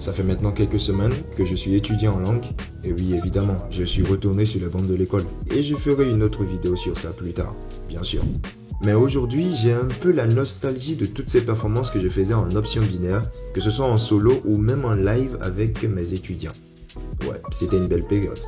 Ça fait maintenant quelques semaines que je suis étudiant en langue. Et oui, évidemment, je suis retourné sur les bancs de l'école. Et je ferai une autre vidéo sur ça plus tard, bien sûr. Mais aujourd'hui, j'ai un peu la nostalgie de toutes ces performances que je faisais en option binaire, que ce soit en solo ou même en live avec mes étudiants. Ouais, c'était une belle période.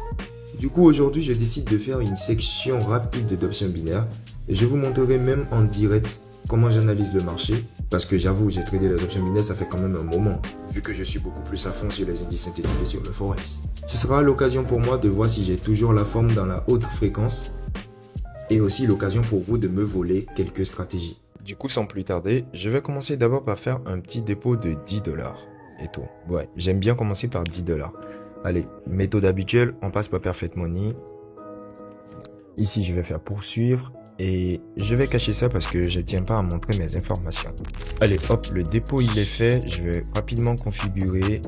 Du coup, aujourd'hui, je décide de faire une section rapide d'options binaires et je vous montrerai même en direct comment j'analyse le marché, parce que j'avoue, j'ai tradé les options binaires, ça fait quand même un moment, vu que je suis beaucoup plus à fond sur les indices synthétiques et sur le Forex. Ce sera l'occasion pour moi de voir si j'ai toujours la forme dans la haute fréquence, et aussi l'occasion pour vous de me voler quelques stratégies. Du coup, sans plus tarder, je vais commencer d'abord par faire un petit dépôt de 10 $. Et tout. Ouais, j'aime bien commencer par 10 $. Allez, méthode habituelle, on passe par Perfect Money. Ici, je vais faire poursuivre. Et je vais cacher ça parce que je ne tiens pas à montrer mes informations. Allez, hop, le dépôt il est fait. Je vais rapidement configurer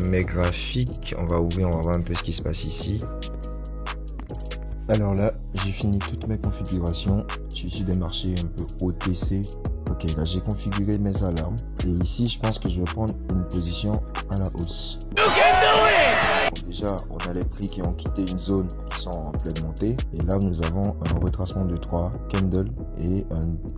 mes graphiques. On va ouvrir, on va voir un peu ce qui se passe ici. Alors là, j'ai fini toutes mes configurations. Je suis sur des marchés un peu OTC. Ok, là j'ai configuré mes alarmes. Et ici, je pense que je vais prendre une position à la hausse. Bon, déjà, on a les prix qui ont quitté une zone qui sont en pleine montée. Et là, nous avons un retracement de 3 candles. Et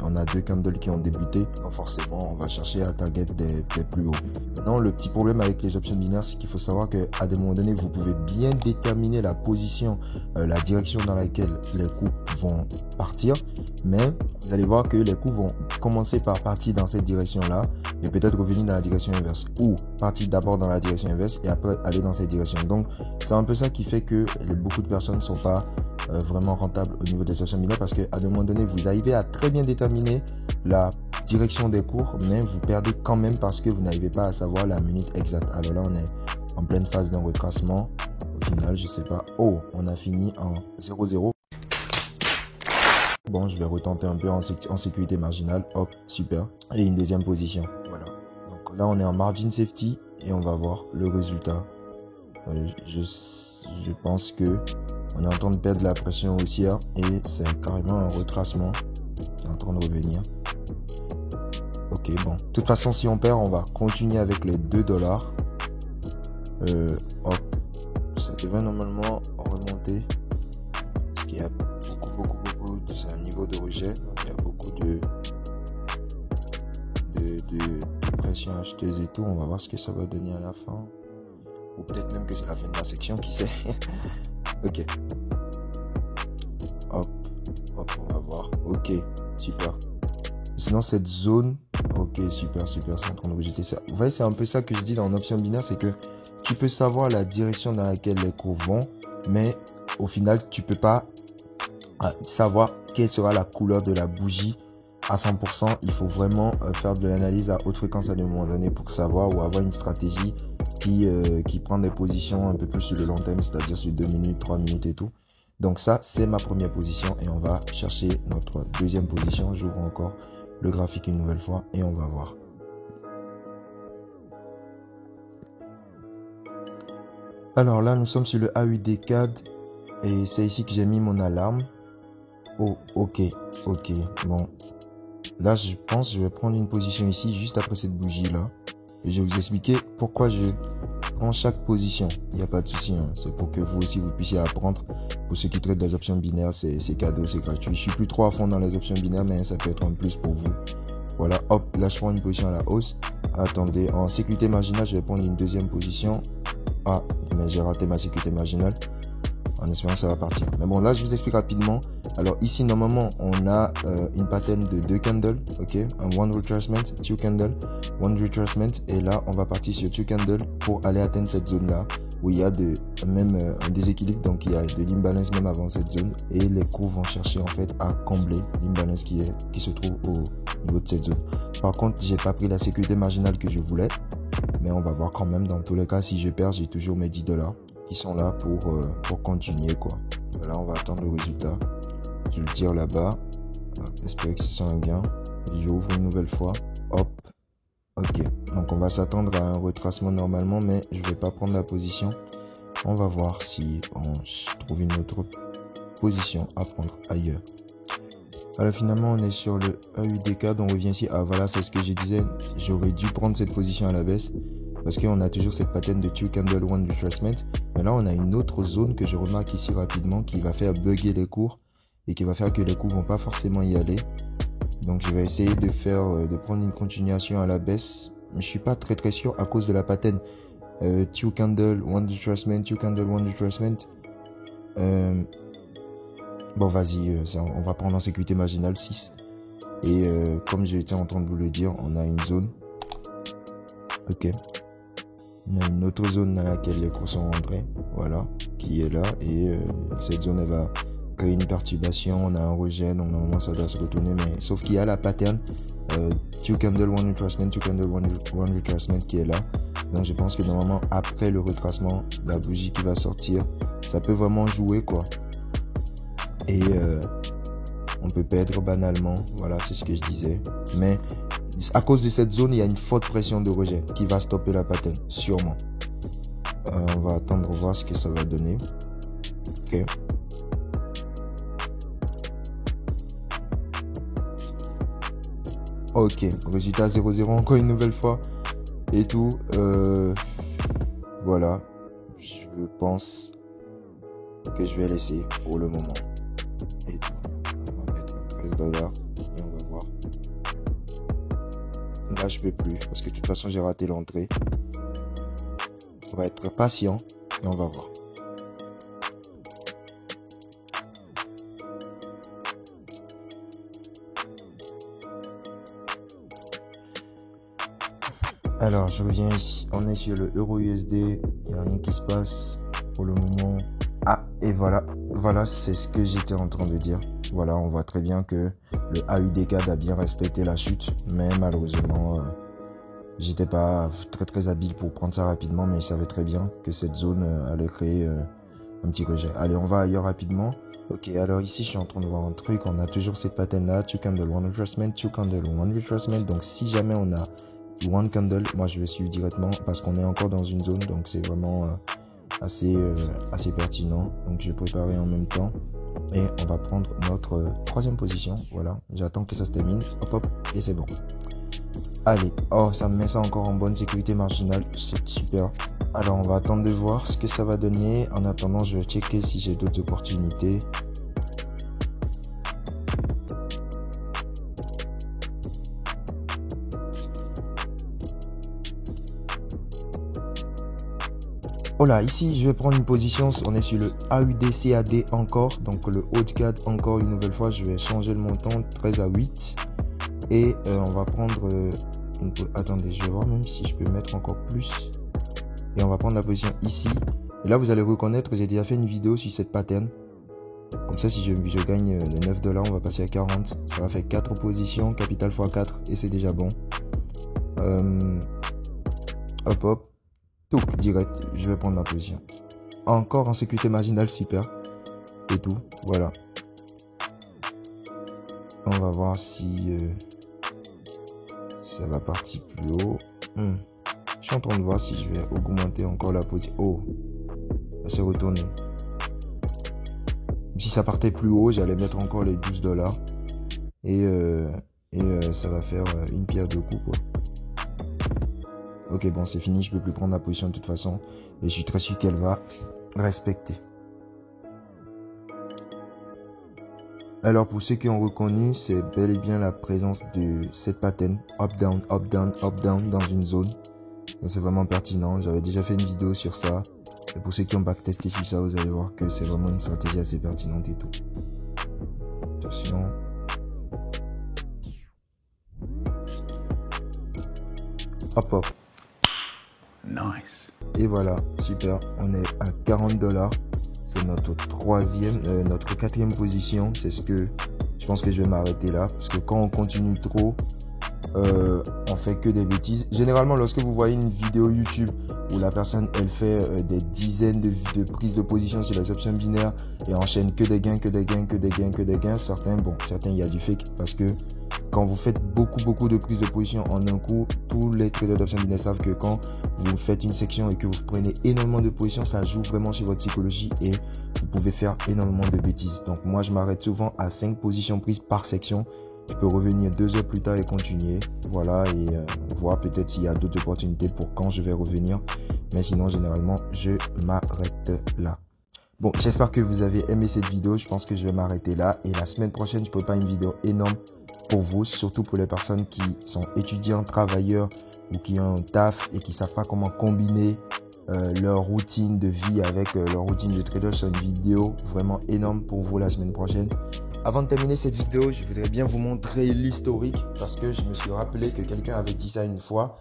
on a 2 candles qui ont débuté. Donc forcément, on va chercher à target des plus hauts. Maintenant, le petit problème avec les options binaires, c'est qu'il faut savoir qu'à des moments donnés, vous pouvez bien déterminer la position, la direction dans laquelle les coups vont partir. Mais vous allez voir que les coups vont commencer par partir dans cette direction-là et peut-être revenir dans la direction inverse. Ou partir d'abord dans la direction inverse et après aller dans cette direction. Donc, c'est un peu ça qui fait que beaucoup de personnes ne sont pas vraiment rentables au niveau des options binaires parce qu'à un moment donné, vous arrivez à très bien déterminer la direction des cours, mais vous perdez quand même parce que vous n'arrivez pas à savoir la minute exacte. Alors là, on est en pleine phase d'un retracement. Au final, je sais pas. Oh, on a fini en 0-0. Bon, je vais retenter un peu en sécurité marginale. Hop, super. Et une deuxième position. Voilà. Donc là, on est en margin safety et on va voir le résultat. Je pense que on est en train de perdre la pression haussière et c'est carrément un retracement qui est en train de revenir. Ok, bon. De toute façon, si on perd, on va continuer avec les 2 $. Hop. Ça devrait normalement remonter. Parce qu'il y a beaucoup. C'est un niveau de rejet. Donc il y a beaucoup de pression acheteuse et tout. On va voir ce que ça va donner à la fin. Ou peut-être même que c'est la fin de la section, qui sait. Ok. Hop, on va voir. Ok, super. Sinon, cette zone... Ok, super, c'est en train de rejeter ça. Vous voyez, c'est un peu ça que je dis dans l'option binaire, c'est que tu peux savoir la direction dans laquelle les cours vont, mais au final, tu peux pas savoir quelle sera la couleur de la bougie à 100%. Il faut vraiment faire de l'analyse à haute fréquence à un moment donné pour savoir ou avoir une stratégie qui prend des positions un peu plus sur le long terme, c'est-à-dire sur 2 minutes, 3 minutes et tout. Donc ça, c'est ma première position et on va chercher notre deuxième position. J'ouvre encore le graphique une nouvelle fois et on va voir. Alors là, nous sommes sur le A8D4 et c'est ici que j'ai mis mon alarme. Oh, ok, bon. Là, je pense que je vais prendre une position ici, juste après cette bougie-là. Et je vais vous expliquer pourquoi je prends chaque position. Il n'y a pas de souci, hein. C'est pour que vous aussi, vous puissiez apprendre. Pour ceux qui traitent des options binaires, c'est cadeau, c'est gratuit. Je suis plus trop à fond dans les options binaires, mais ça peut être un plus pour vous. Voilà, hop, là, je prends une position à la hausse. Attendez, en sécurité marginale, je vais prendre une deuxième position. Ah, mais j'ai raté ma sécurité marginale. En espérant que ça va partir. Mais bon, là, je vous explique rapidement. Alors ici, normalement, on a une pattern de 2 candles. Ok, un one retracement, 2 candles, one retracement. Et là, on va partir sur 2 candles pour aller atteindre cette zone-là où il y a même un déséquilibre. Donc, il y a de l'imbalance même avant cette zone. Et les cours vont chercher en fait à combler l'imbalance qui se trouve au niveau de cette zone. Par contre, j'ai pas pris la sécurité marginale que je voulais. Mais on va voir quand même. Dans tous les cas, si je perds, j'ai toujours mes 10 $. Qui sont là pour continuer quoi. Là on va attendre le résultat. Je le tire là-bas. Espérer que ce soit un gain. J'ouvre une nouvelle fois. Hop. Ok. Donc on va s'attendre à un retracement normalement, mais je vais pas prendre la position. On va voir si on trouve une autre position à prendre ailleurs. Alors finalement on est sur le A8D4. On revient ici. Ah voilà, c'est ce que je disais. J'aurais dû prendre cette position à la baisse. parce qu'on a toujours cette pattern de 2 candle, 1 retracement. Mais là, on a une autre zone que je remarque ici rapidement qui va faire bugger les cours et qui va faire que les cours vont pas forcément y aller. Donc, je vais essayer de prendre une continuation à la baisse. Mais je suis pas très sûr à cause de la pattern 2 candle, 1 retracement, 2 candle, 1 retracement. Bon, vas-y, on va prendre en sécurité marginale 6. Et comme j'ai été en train de vous le dire, on a une zone. Ok. Il y a une autre zone dans laquelle les cours sont rentrés. Voilà. Qui est là. Et cette zone, elle va créer une perturbation. On a un rejet. Donc normalement, ça doit se retourner. Mais sauf qu'il y a la pattern 2 candle, 1 retracement, 2 candle, 1 retracement qui est là. Donc je pense que normalement, après le retracement, la bougie qui va sortir, ça peut vraiment jouer quoi. Et on peut perdre banalement, voilà, c'est ce que je disais. Mais à cause de cette zone, il y a une forte pression de rejet qui va stopper la pattern, sûrement. On va attendre voir ce que ça va donner. Ok. Ok, résultat 0-0 encore une nouvelle fois. Et tout. Voilà. Je pense que je vais laisser pour le moment. Et tout. On va mettre 13 $ et on va voir. Là, je peux plus parce que de toute façon, j'ai raté l'entrée. On va être patient et on va voir. Alors, je reviens ici. On est sur le euro USD. Il n'y a rien qui se passe pour le moment. Ah, et voilà. Voilà, c'est ce que j'étais en train de dire. Voilà, on voit très bien que le AUD-CAD a bien respecté la chute. Mais malheureusement, j'étais pas très habile pour prendre ça rapidement. Mais je savais très bien que cette zone allait créer un petit rejet. Allez, on va ailleurs rapidement. Ok, alors ici, je suis en train de voir un truc. On a toujours cette pattern-là. 2 candle, 1 retracement, 2 candle, 1 retracement. Donc, si jamais on a 1 candle, moi je vais suivre directement parce qu'on est encore dans une zone, donc c'est vraiment assez pertinent. Donc je vais préparer en même temps et on va prendre notre troisième position. Voilà, j'attends que ça se termine, hop hop, et c'est bon. Allez, oh, ça me met ça encore en bonne sécurité marginale, c'est super. Alors on va attendre de voir ce que ça va donner. En attendant, je vais checker si j'ai d'autres opportunités. Oh là, ici je vais prendre une position, on est sur le AUD-CAD encore, donc le haut de CAD encore une nouvelle fois, je vais changer le montant 13 à 8 et on va prendre attendez, je vais voir même si je peux mettre encore plus et on va prendre la position ici et là vous allez reconnaître, j'ai déjà fait une vidéo sur cette pattern, comme ça si je gagne les 9 $, on va passer à 40, ça va faire 4 positions, capital x 4 et c'est déjà bon. Hop hop. Direct, je vais prendre ma position. Encore en sécurité marginale, super. Et tout, voilà. On va voir si ça va partir plus haut. Je suis en train de voir si je vais augmenter encore la position. Oh, ça s'est retourné. Si ça partait plus haut, j'allais mettre encore les 12 $. Et ça va faire une pierre deux coups, quoi. Ok, bon, c'est fini, je peux plus prendre la position de toute façon. Et je suis très sûr qu'elle va respecter. Alors, pour ceux qui ont reconnu, c'est bel et bien la présence de cette pattern. Up, down, up, down, up, down dans une zone. C'est vraiment pertinent. J'avais déjà fait une vidéo sur ça. Et pour ceux qui ont backtesté sur ça, vous allez voir que c'est vraiment une stratégie assez pertinente et tout. Attention. Hop, hop. Nice. Et voilà, super, on est à 40 $. C'est notre quatrième position. C'est ce que je pense que je vais m'arrêter là. Parce que quand on continue trop, on fait que des bêtises. Généralement, lorsque vous voyez une vidéo YouTube où la personne, elle fait des dizaines de prises de position sur les options binaires et enchaîne que des gains, certains, il y a du fake parce que quand vous faites beaucoup de prises de position en un coup, tous les traders d'options binaires savent que quand vous faites une section et que vous prenez énormément de positions, ça joue vraiment sur votre psychologie et vous pouvez faire énormément de bêtises. Donc moi, je m'arrête souvent à 5 positions prises par section je peux revenir 2 heures plus tard et continuer. Voilà, et voir peut-être s'il y a d'autres opportunités pour quand je vais revenir. Mais sinon, généralement, je m'arrête là. Bon, j'espère que vous avez aimé cette vidéo. Je pense que je vais m'arrêter là. Et la semaine prochaine, je prépare une vidéo énorme pour vous, surtout pour les personnes qui sont étudiants, travailleurs ou qui ont un taf et qui ne savent pas comment combiner leur routine de vie avec leur routine de trader. Sur une vidéo vraiment énorme pour vous la semaine prochaine. Avant de terminer cette vidéo, je voudrais bien vous montrer l'historique parce que je me suis rappelé que quelqu'un avait dit ça une fois.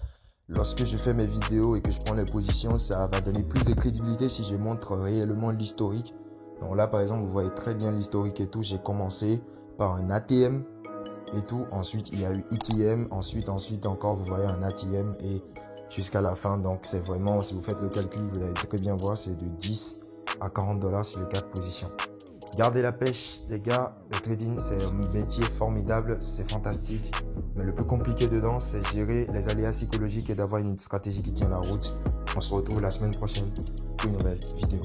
Lorsque je fais mes vidéos et que je prends les positions, ça va donner plus de crédibilité si je montre réellement l'historique. Donc là, par exemple, vous voyez très bien l'historique et tout. J'ai commencé par un ATM et tout. Ensuite, il y a eu ETM. Ensuite encore, vous voyez un ATM et jusqu'à la fin. Donc, c'est vraiment, si vous faites le calcul, vous allez très bien voir, c'est de 10 à 40 $ sur les 4 positions. Gardez la pêche, les gars. Le trading, c'est un métier formidable, c'est fantastique. Mais le plus compliqué dedans, c'est gérer les aléas psychologiques et d'avoir une stratégie qui tient la route. On se retrouve la semaine prochaine pour une nouvelle vidéo.